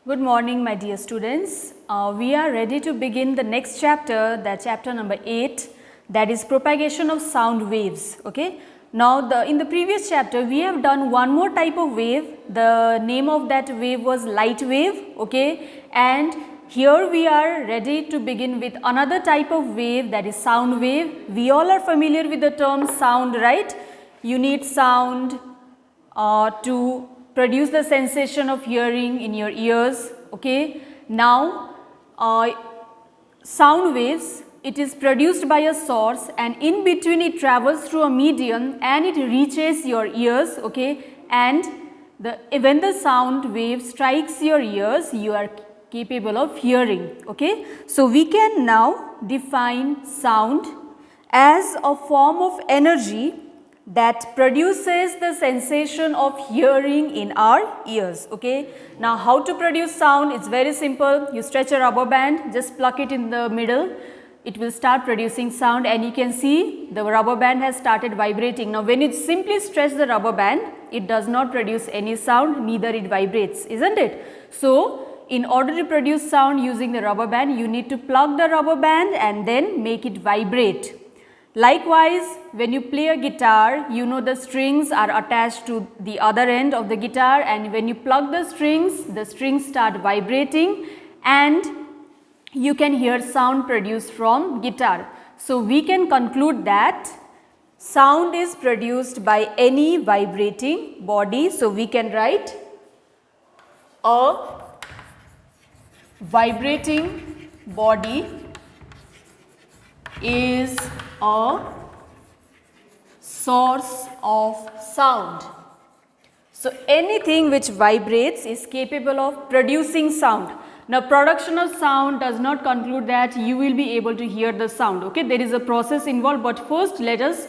Good morning, my dear students. We are ready to begin the next chapter, that chapter number 8, that is propagation of sound waves. Okay. Now, in the previous chapter, we have done one more type of wave. The name of that wave was light wave. Okay. And here we are ready to begin with another type of wave, that is sound wave. We all are familiar with the term sound, right? You need sound to produce the sensation of hearing in your ears. Okay. Now, sound waves, it is produced by a source and in between it travels through a medium and it reaches your ears. Okay. And when the sound wave strikes your ears, you are capable of hearing. Okay. So, we can now define sound as a form of energy that produces the sensation of hearing in our ears. Okay. Now, how to produce sound? It's very simple. You stretch a rubber band, just pluck it in the middle, it will start producing sound, and you can see the rubber band has started vibrating. Now, when you simply stretch the rubber band, it does not produce any sound, neither it vibrates, isn't it? So, in order to produce sound using the rubber band, you need to plug the rubber band and then make it vibrate. Likewise, when you play a guitar, you know the strings are attached to the other end of the guitar, and when you plug the strings start vibrating and you can hear sound produced from guitar. So, we can conclude that sound is produced by any vibrating body. So, we can write a vibrating body is a source of sound. So, anything which vibrates is capable of producing sound. Now, production of sound does not conclude that you will be able to hear the sound. Okay? There is a process involved, but first let us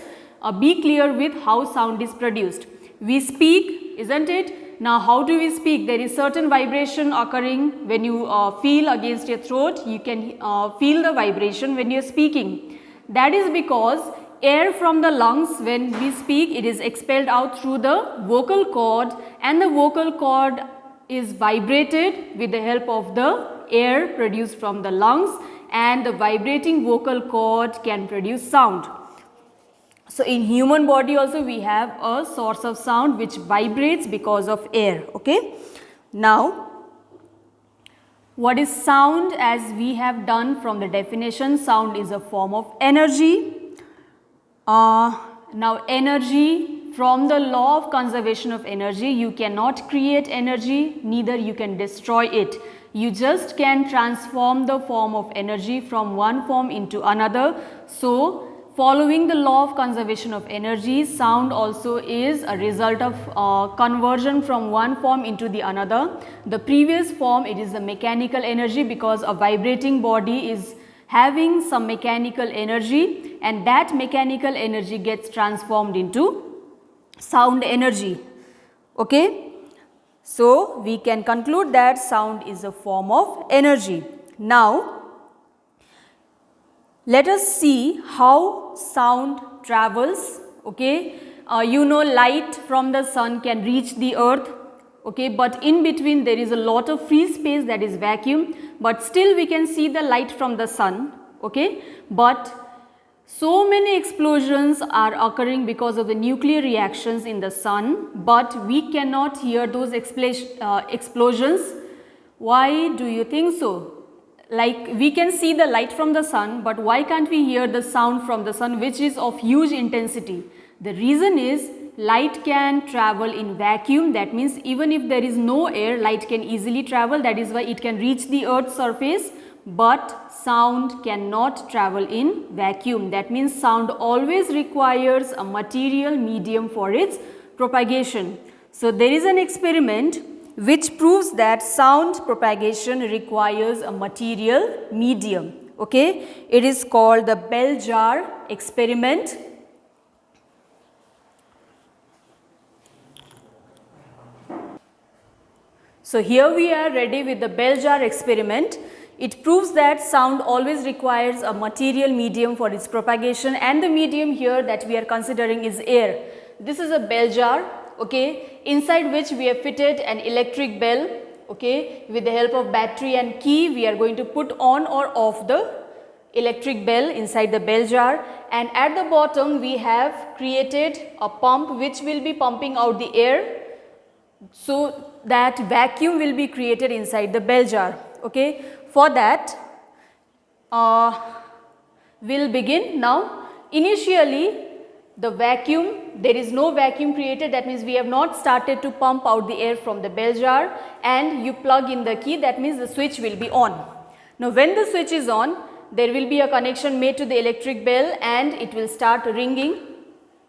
be clear with how sound is produced. We speak, isn't it? Now, how do we speak? There is certain vibration occurring when you feel against your throat. You can feel the vibration when you are speaking. That is because air from the lungs, when we speak, it is expelled out through the vocal cord, and the vocal cord is vibrated with the help of the air produced from the lungs, and the vibrating vocal cord can produce sound. So, in human body also we have a source of sound which vibrates because of air. Okay. Now, what is sound? As we have done from the definition, sound is a form of energy. Now, energy, from the law of conservation of energy, you cannot create energy, neither you can destroy it. You just can transform the form of energy from one form into another. So, following the law of conservation of energy, sound also is a result of conversion from one form into the another. The previous form, it is the mechanical energy, because a vibrating body is having some mechanical energy, and that mechanical energy gets transformed into sound energy. Okay. So, we can conclude that sound is a form of energy. Now, let us see how sound travels. Okay. You know, light from the sun can reach the earth. Okay. But in between there is a lot of free space, that is vacuum, but still we can see the light from the sun. Okay. But so many explosions are occurring because of the nuclear reactions in the sun, but we cannot hear those explosions. Why do you think so? Like, we can see the light from the sun, but why can't we hear the sound from the sun, which is of huge intensity? The reason is light can travel in vacuum. That means even if there is no air, light can easily travel. That is why it can reach the earth's surface, but sound cannot travel in vacuum. That means sound always requires a material medium for its propagation. So, there is an experiment which proves that sound propagation requires a material medium. Okay. It is called the bell jar experiment. So, here we are ready with the bell jar experiment. It proves that sound always requires a material medium for its propagation, and the medium here that we are considering is air. This is a bell jar. Okay, inside which we have fitted an electric bell. Okay, with the help of battery and key, we are going to put on or off the electric bell inside the bell jar, and at the bottom we have created a pump which will be pumping out the air, so that vacuum will be created inside the bell jar. Okay, for that we'll begin now. Initially the vacuum, there is no vacuum created, that means we have not started to pump out the air from the bell jar, and you plug in the key, that means the switch will be on. Now when the switch is on, there will be a connection made to the electric bell and it will start ringing.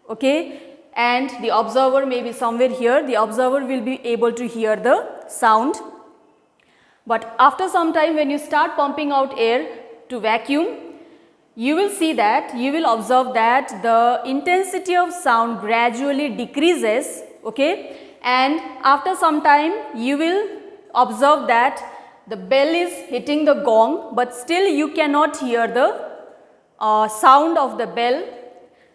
Okay, and the observer may be somewhere here, the observer will be able to hear the sound. But after some time, when you start pumping out air to vacuum, you will see that, you will observe that the intensity of sound gradually decreases. Okay, and after some time you will observe that the bell is hitting the gong, but still you cannot hear the sound of the bell,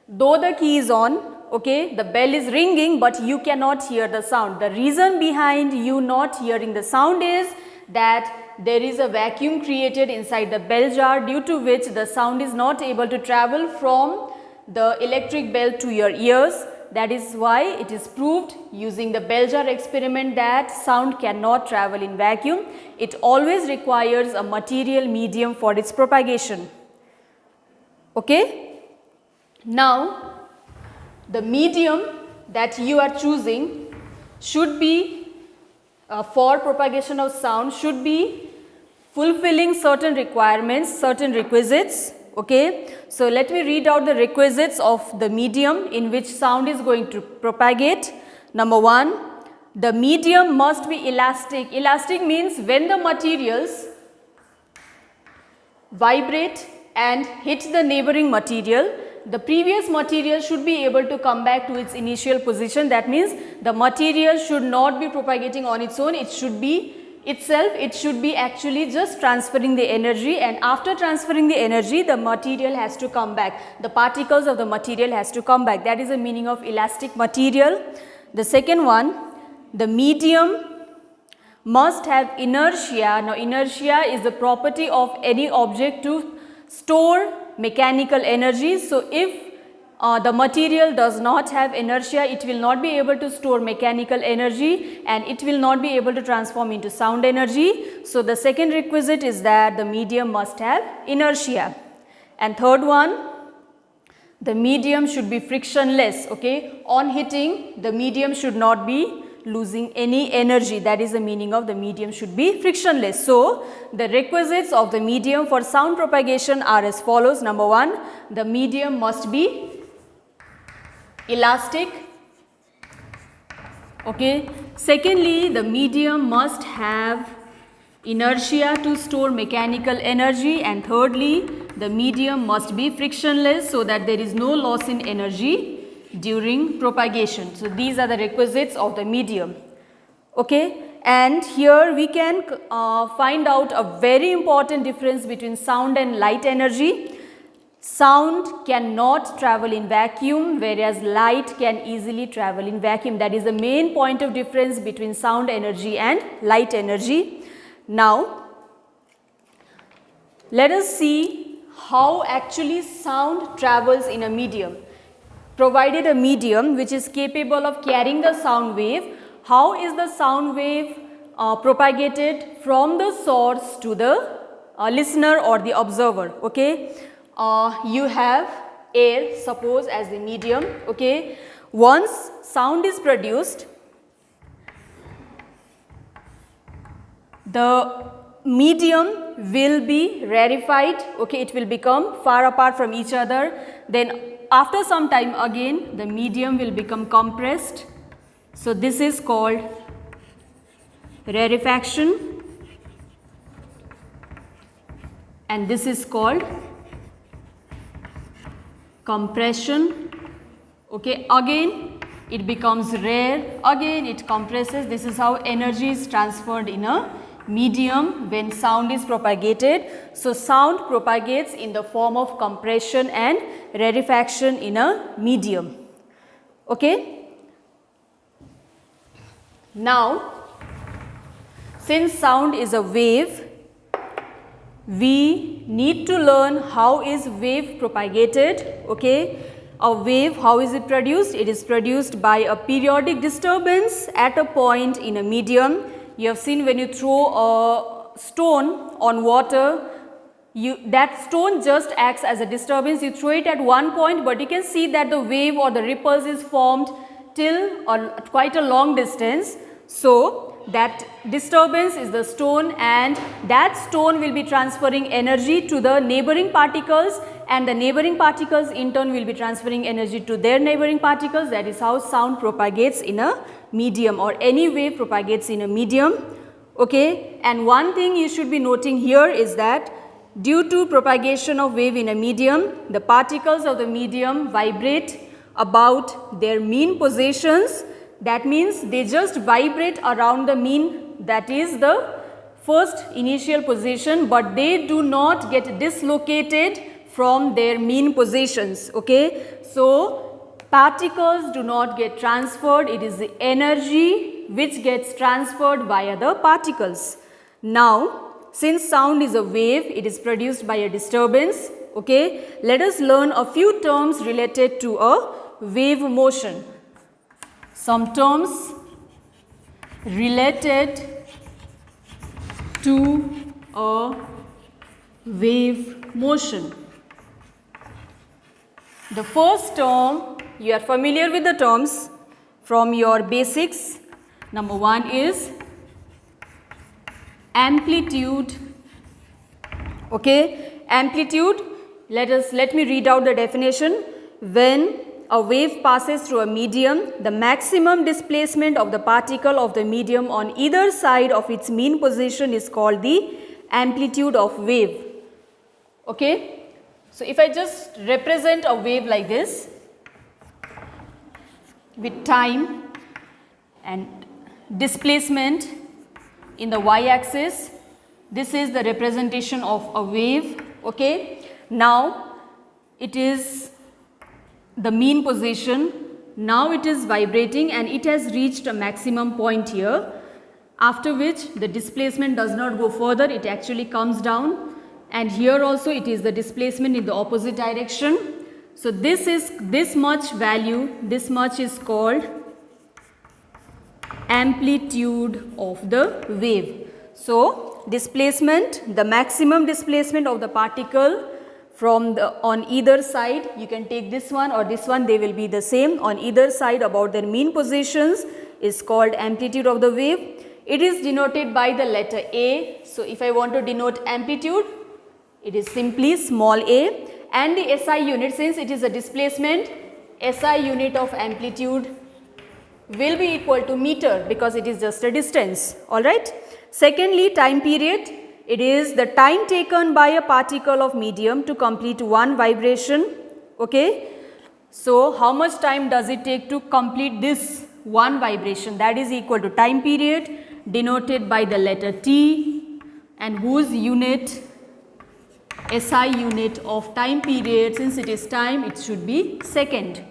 though the key is on. Okay, the bell is ringing, but you cannot hear the sound. The reason behind you not hearing the sound is that there is a vacuum created inside the bell jar, due to which the sound is not able to travel from the electric bell to your ears. That is why it is proved using the bell jar experiment that sound cannot travel in vacuum. It always requires a material medium for its propagation. Okay? Now, the medium that you are choosing should be for propagation of sound, should be fulfilling certain requirements, certain requisites. Okay, so let me read out the requisites of the medium in which sound is going to propagate. Number 1, the medium must be elastic. Elastic means when the materials vibrate and hit the neighboring material, the previous material should be able to come back to its initial position. That means the material should not be propagating on its own, it should be itself, it should be actually just transferring the energy, and after transferring the energy the material has to come back, the particles of the material has to come back. That is the meaning of elastic material. The second one, the medium must have inertia. Now inertia is the property of any object to store mechanical energy. So if the material does not have inertia, it will not be able to store mechanical energy and it will not be able to transform into sound energy. So the second requisite is that the medium must have inertia. And third one, the medium should be frictionless. Okay, on hitting the medium should not be losing any energy. That is the meaning of the medium should be frictionless. So the requisites of the medium for sound propagation are as follows. Number 1, the medium must be elastic. Okay. Secondly, the medium must have inertia to store mechanical energy, and thirdly, the medium must be frictionless so that there is no loss in energy during propagation. So these are the requisites of the medium. Okay, and here we can find out a very important difference between sound and light energy. Sound cannot travel in vacuum, whereas light can easily travel in vacuum. That is the main point of difference between sound energy and light energy. Now, let us see how actually sound travels in a medium. Provided a medium which is capable of carrying the sound wave, how is the sound wave propagated from the source to the listener or the observer? Okay. You have air, suppose, as the medium. Okay. Once sound is produced, the medium will be rarefied. Okay, it will become far apart from each other. Then after some time again the medium will become compressed. So this is called rarefaction, and this is called compression. Okay, again it becomes rare, again it compresses. This is how energy is transferred in a medium when sound is propagated. So sound propagates in the form of compression and rarefaction in a medium. Okay. Now, since sound is a wave, we need to learn how is wave propagated. Okay, a wave, how is it produced? It is produced by a periodic disturbance at a point in a medium. You have seen when you throw a stone on water, that stone just acts as a disturbance. You throw it at one point, but you can see that the wave or the ripples is formed till quite a long distance. So that disturbance is the stone, and that stone will be transferring energy to the neighboring particles, and the neighboring particles in turn will be transferring energy to their neighboring particles. That is how sound propagates in a medium, or any wave propagates in a medium. Okay, and one thing you should be noting here is that due to propagation of wave in a medium, the particles of the medium vibrate about their mean positions. That means they just vibrate around the mean, that is the first initial position, but they do not get dislocated from their mean positions. Okay, so particles do not get transferred, it is the energy which gets transferred via the particles. Now, since sound is a wave, it is produced by a disturbance. Okay, let us learn a few terms related to a wave motion. Some terms related to a wave motion. The first term, you are familiar with the terms from your basics. Number one is amplitude. Okay, amplitude, let me read out the definition. When a wave passes through a medium, the maximum displacement of the particle of the medium on either side of its mean position is called the amplitude of wave. Okay, so if I just represent a wave like this with time and displacement in the y-axis, this is the representation of a wave. Okay, now it is the mean position. Now it is vibrating and it has reached a maximum point here, after which the displacement does not go further, it actually comes down, and here also it is the displacement in the opposite direction. So this is this much value, this much is called amplitude of the wave. So displacement, the maximum displacement of the particle from on either side, you can take this one or this one, they will be the same, on either side about their mean positions, is called amplitude of the wave. It is denoted by the letter A. So if I want to denote amplitude, it is simply small a, and the SI unit, since it is a displacement, SI unit of amplitude will be equal to meter because it is just a distance. Alright. Secondly, time period. It is the time taken by a particle of medium to complete one vibration. Okay. So how much time does it take to complete this one vibration? That is equal to time period, denoted by the letter T, and whose unit, SI unit of time period, since it is time, it should be second.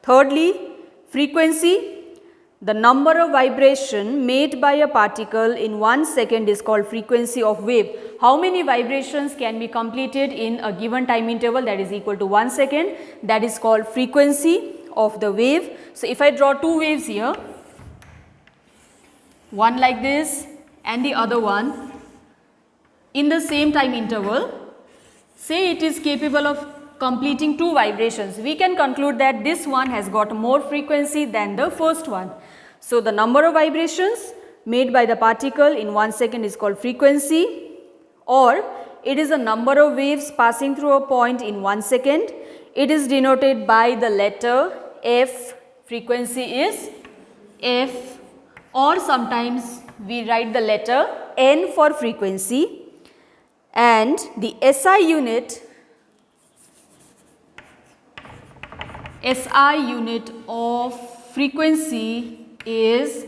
Thirdly, frequency. The number of vibration made by a particle in 1 second is called frequency of wave. How many vibrations can be completed in a given time interval? That is equal to 1 second. That is called frequency of the wave. So if I draw two waves here, one like this and the other one in the same time interval, say it is capable of completing two vibrations, we can conclude that this one has got more frequency than the first one. So the number of vibrations made by the particle in 1 second is called frequency, or it is a number of waves passing through a point in 1 second. It is denoted by the letter F. Frequency is F, or sometimes we write the letter N for frequency, and the SI unit of frequency is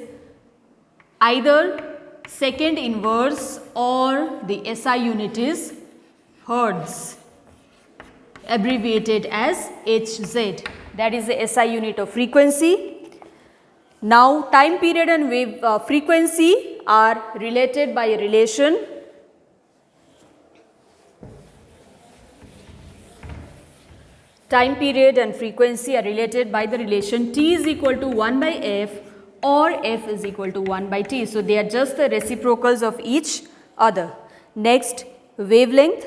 either second inverse or the SI unit is hertz, abbreviated as Hz. That is the SI unit of frequency. Now time period and wave frequency are related by a relation time period and frequency are related by the relation t is equal to 1 by f or f is equal to 1 by t. So, they are just the reciprocals of each other. Next, wavelength.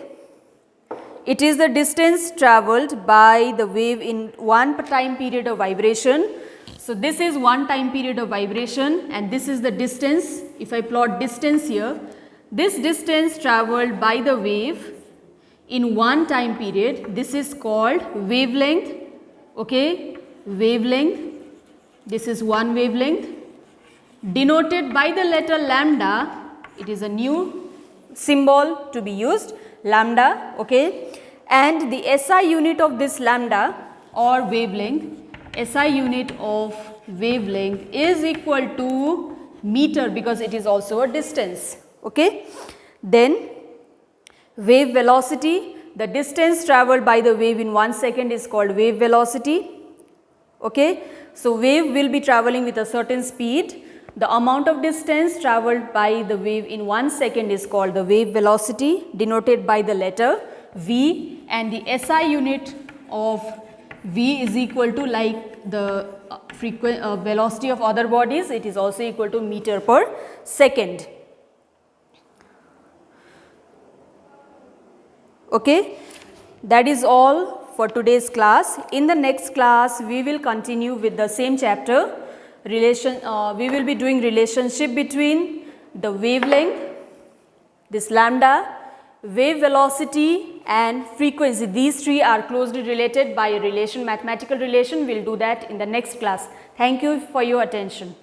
It is the distance travelled by the wave in one time period of vibration. So, this is one time period of vibration and this is the distance. If I plot distance here, this distance travelled by the wave in one time period, this is called wavelength, okay, wavelength. This is one wavelength denoted by the letter lambda. It is a new symbol to be used, lambda, okay, and the SI unit of this lambda or wavelength, SI unit of wavelength is equal to meter because it is also a distance, okay. Then wave velocity, the distance travelled by the wave in 1 second is called wave velocity, okay. So, wave will be travelling with a certain speed. The amount of distance travelled by the wave in 1 second is called the wave velocity denoted by the letter V, and the SI unit of V is equal to, like the velocity of other bodies, it is also equal to meter per second. Okay, that is all for today's class. In the next class, we will continue with the same chapter. We will be doing relationship between the wavelength, this lambda, wave velocity and frequency. These three are closely related by a relation, mathematical relation. We will do that in the next class. Thank you for your attention.